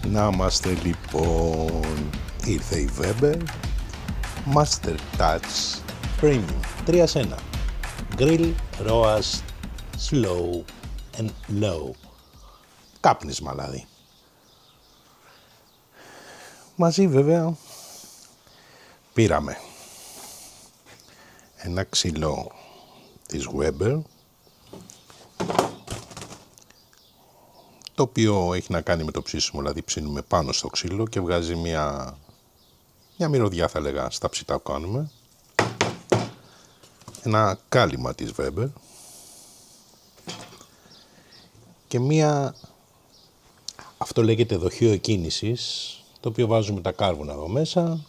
Να είμαστε λοιπόν. Ήρθε η Weber Master Touch Premium 3 σε 1 Grill Roast Slow and Low. Κάπνισμα δηλαδή. Μαζί βέβαια πήραμε ένα ξυλό της Weber, το οποίο έχει να κάνει με το ψήσιμο, δηλαδή ψήνουμε πάνω στο ξύλο και βγάζει μια μυρωδιά, θα λέγα, στα ψητά που κάνουμε. Ένα κάλυμα της Weber και αυτό λέγεται δοχείο εκκίνησης, το οποίο βάζουμε τα κάρβουνα εδώ μέσα,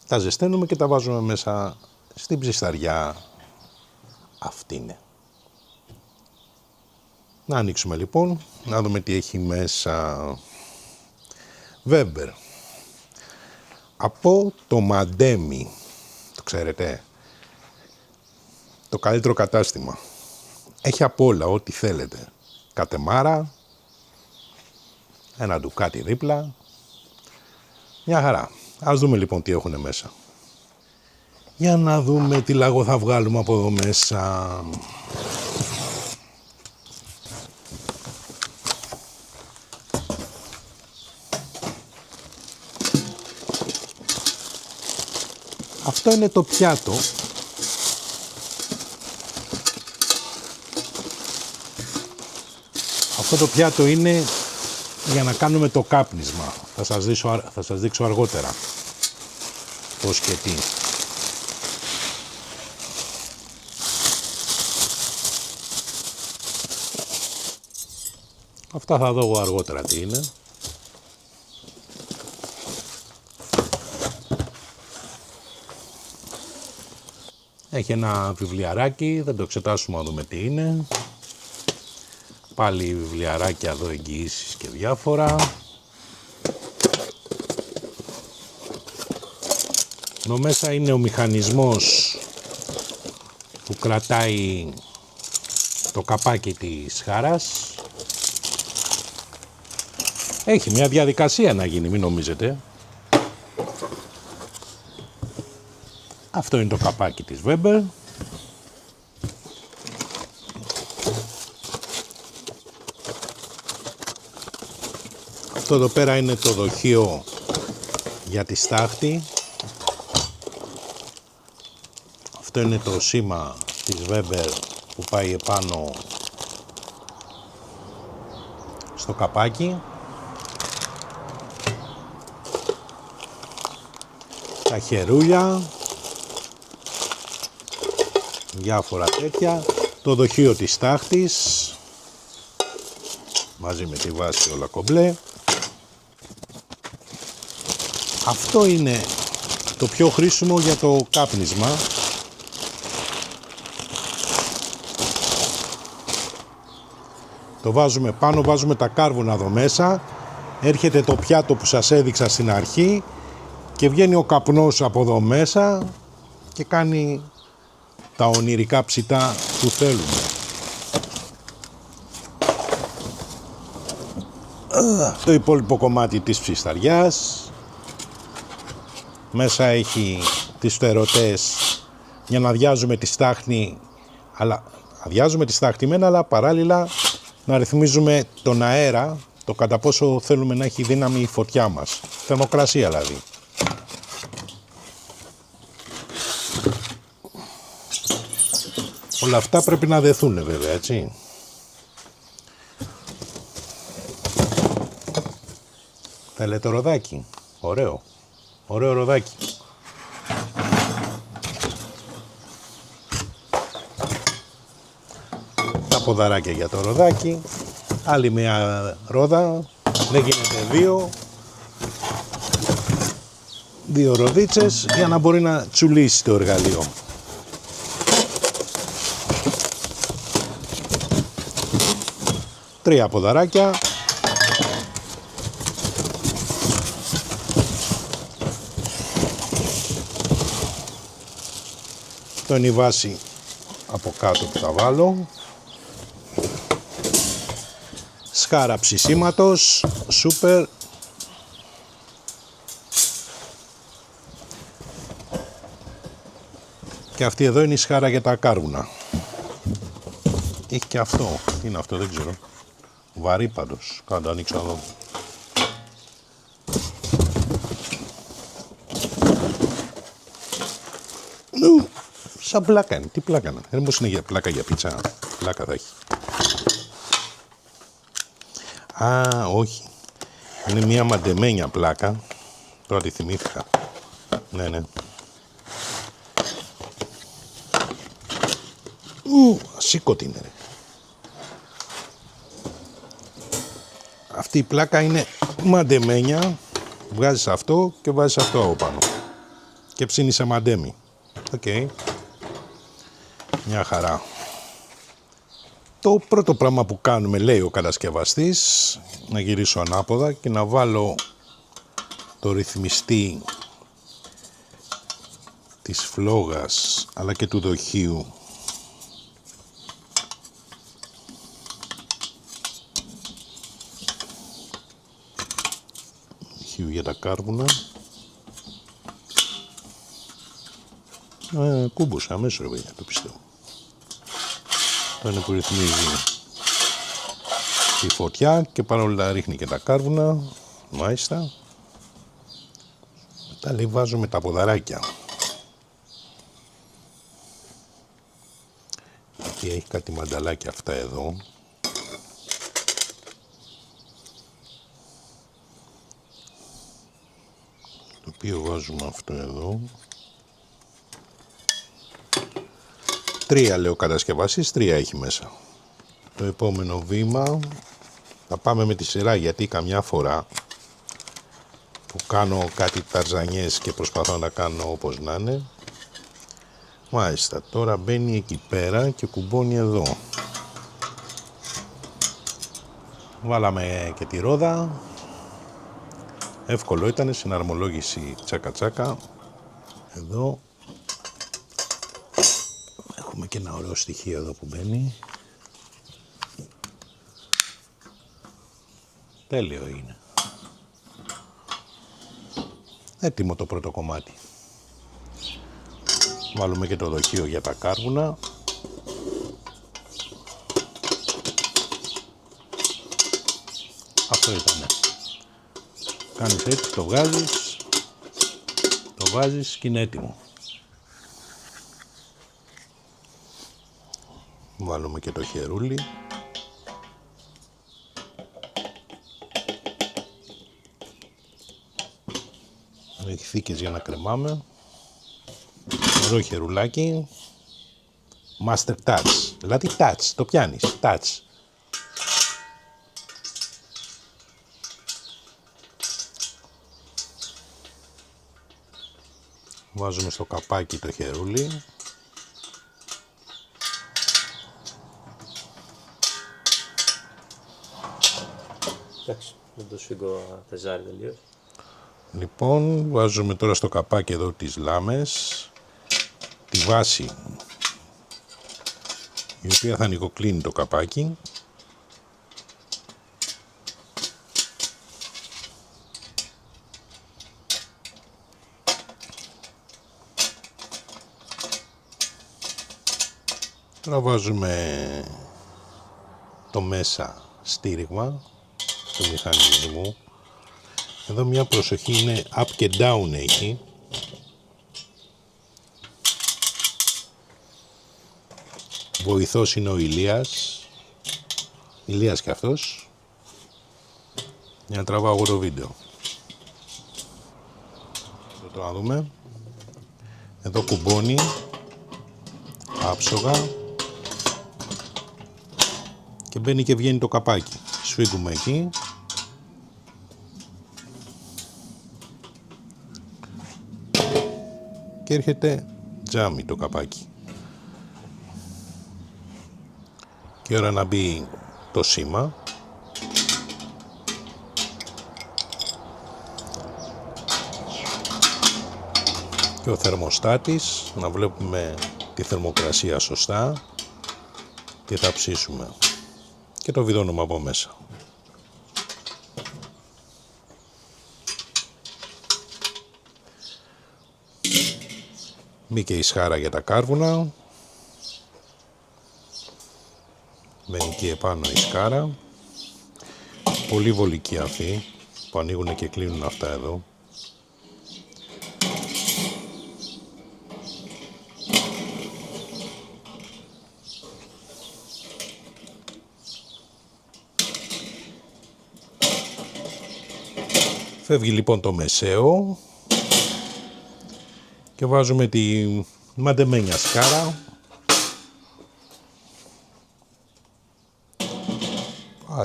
τα ζεσταίνουμε και τα βάζουμε μέσα στην ψισταριά. Αυτή είναι. Να ανοίξουμε λοιπόν, να δούμε τι έχει μέσα. Weber. Από το Μαντέμι, το ξέρετε, το καλύτερο κατάστημα. Έχει απ' όλα ό,τι θέλετε. Κατεμάρα, ένα ντουκάτι δίπλα. Μια χαρά. Ας δούμε λοιπόν τι έχουν μέσα. Για να δούμε τι λαγό θα βγάλουμε από εδώ μέσα. Αυτό είναι το πιάτο. Αυτό το πιάτο είναι για να κάνουμε το κάπνισμα. Θα σας δείξω αργότερα πώς και τι. Αυτά θα δω εγώ αργότερα τι είναι. Έχει ένα βιβλιαράκι, δεν το εξετάσουμε να δούμε τι είναι. Πάλι βιβλιαράκια εδώ, εγγυήσεις και διάφορα. Εδώ μέσα είναι ο μηχανισμός που κρατάει το καπάκι της χάρας. Έχει μια διαδικασία να γίνει, μην νομίζετε. Αυτό είναι το καπάκι της Weber. Αυτό εδώ πέρα είναι το δοχείο για τη στάχτη. Αυτό είναι το σήμα της Weber που πάει επάνω στο καπάκι. Τα χερούλια, διάφορα τέτοια. Το δοχείο της στάχτης μαζί με τη βάση όλα κομπλέ. Αυτό είναι το πιο χρήσιμο για το κάπνισμα. Το βάζουμε πάνω, βάζουμε τα κάρβουνα εδώ μέσα. Έρχεται το πιάτο που σας έδειξα στην αρχή και βγαίνει ο καπνός από εδώ μέσα και κάνει τα ονειρικά ψητά που θέλουμε. Το υπόλοιπο κομμάτι της ψισταριάς. Μέσα έχει τις φτερωτές για να αδειάζουμε τη στάχτη, αλλά αδειάζουμε τη στάχτη μένα, αλλά παράλληλα να ρυθμίζουμε τον αέρα, το κατά πόσο θέλουμε να έχει δύναμη η φωτιά μας. Θερμοκρασία δηλαδή. Όλα αυτά πρέπει να δεθούν βέβαια, έτσι. Θέλετε ροδάκι. Ωραίο. Ωραίο ροδάκι. Τα ποδαράκια για το ροδάκι. Άλλη μια ρόδα. Δεν γίνεται δύο ροδίτσες για να μπορεί να τσουλήσει το εργαλείο. Τρία ποδαράκια. Αυτό είναι η βάση από κάτω που θα βάλω. Σκάρα ψησίματος, σούπερ, Και αυτή εδώ είναι η σχάρα για τα κάρβουνα. Έχει και αυτό. Τι είναι αυτό, δεν ξέρω. Βαρύ πάντως. Κάτω το ανοίξω εδώ. Σαν πλάκα είναι. Τι πλάκα είναι. Δεν πως είναι για πλάκα για πίτσα. Πλάκα θα έχει. Α, όχι. Είναι μια μαντεμένια πλάκα. Τώρα τη θυμήθηκα. Ναι, ναι. Σήκωτη είναι, ρε. Αυτή η πλάκα είναι μαντεμένια. Βγάζεις αυτό και βάζεις αυτό από πάνω. Και ψήνεις σε μαντέμι. Οκ. Μια χαρά. Το πρώτο πράγμα που κάνουμε, λέει ο κατασκευαστής, να γυρίσω ανάποδα και να βάλω το ρυθμιστή της φλόγας αλλά και του δοχείου για τα κάρβουνα. Κούμπωσα αμέσως, ρε παιδιά, το πιστεύω. Το είναι που ρυθμίζει τη φωτιά και παρόλα ρίχνει και τα κάρβουνα. Μάλιστα. Μετά λέει βάζουμε τα ποδαράκια. Και έχει κάτι μανταλάκια αυτά εδώ. Το οποίο βάζουμε αυτό εδώ. 3 λέει ο κατασκευαστής, 3 έχει μέσα. Το επόμενο βήμα θα πάμε με τη σειρά, γιατί καμιά φορά που κάνω κάτι ταρζανιές και προσπαθώ να κάνω όπως να είναι. Μάλιστα, τώρα μπαίνει εκεί πέρα και κουμπώνει εδώ. Βάλαμε και τη ρόδα. Εύκολο ήταν, συναρμολόγηση τσάκα τσάκα. Εδώ έχουμε και ένα ωραίο στοιχείο εδώ που μπαίνει. Τέλειο είναι. Έτοιμο το πρώτο κομμάτι. Βάλουμε και το δοχείο για τα κάρβουνα. Αυτό ήτανε. Κάνεις έτσι, το βγάζεις, το βάζεις και είναι έτοιμο. Βάλουμε και το χερούλι. Έχει θήκες για να κρεμάμε. Ωραίο χερουλάκι. Master touch. Δηλαδή touch, το πιάνεις, touch. Βάζουμε στο καπάκι το χερούλι. Εντάξει, δεν το σφίγγω θεζάρι τελείως. Λοιπόν, βάζουμε τώρα στο καπάκι εδώ τις λάμες, τη βάση, η οποία θα νοικοκλίνει το καπάκι. Τώρα βάζουμε το μέσα στήριγμα του μηχανισμού. Εδώ μια προσοχή, είναι up και down έχει. Βοηθός είναι ο Ηλίας και αυτός. Για να τραβάω εγώ το βίντεο. Το να δούμε. Εδώ κουμπώνει. Άψογα. Και μπαίνει και βγαίνει το καπάκι. Σφίγγουμε εκεί. Και έρχεται τζάμι το καπάκι. Και ώρα να μπει το σήμα. Και ο θερμοστάτης, να βλέπουμε τη θερμοκρασία σωστά. Και θα ψήσουμε. Και το βιδώνουμε από μέσα. Μπήκε η σχάρα για τα κάρβουνα. Μένει εκεί επάνω η σκάρα. Πολύ βολική αυτή που ανοίγουν και κλείνουν αυτά εδώ. Φεύγει λοιπόν το μεσαίο και βάζουμε τη μαντεμένια σκάρα.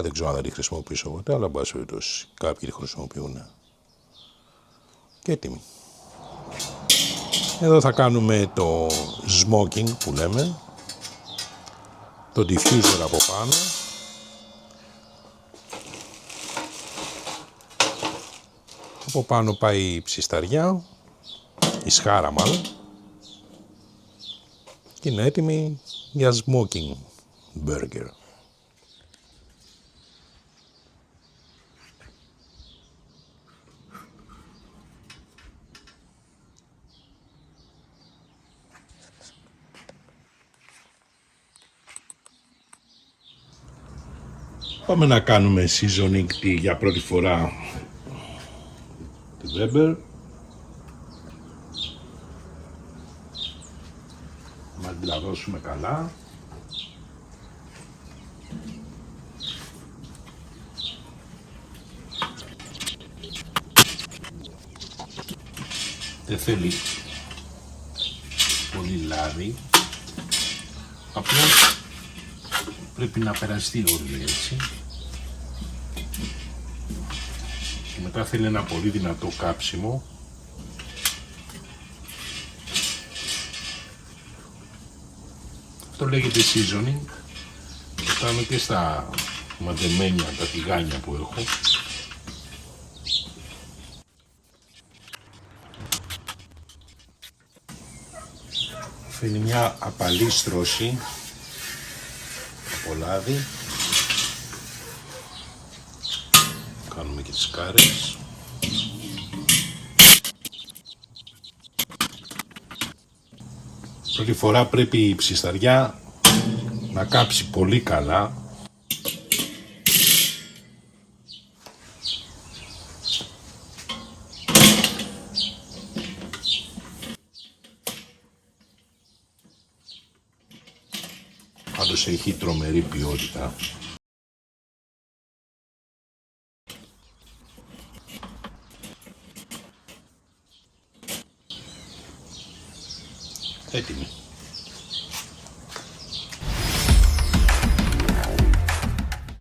Δεν ξέρω αν θα τη χρησιμοποιήσω ποτέ, αλλά μπας περιπτώσει κάποιοι τη χρησιμοποιούν. Και έτοιμη. Εδώ θα κάνουμε το smoking που λέμε, το diffuser από πάνω. Από πάνω πάει η ψισταριά, η σχάρα μάλλον, και είναι έτοιμη για smoking burger. Πάμε να κάνουμε seasoning για πρώτη φορά τη Weber. Να την λαδώσουμε καλά. Δεν θέλει πολύ λάδι. Απλά πρέπει να περαστεί όλη έτσι. Και μετά θέλει ένα πολύ δυνατό κάψιμο. Αυτό λέγεται seasoning. Το κάνω και στα μαντεμένια, τα τηγάνια που έχω. Φέρνει μια απαλή στρώση από λάδι. Κάνουμε και τις σκάρες. Πρώτη φορά πρέπει η ψισταριά να κάψει πολύ καλά. Πάντως έχει τρομερή ποιότητα. Έτοιμη.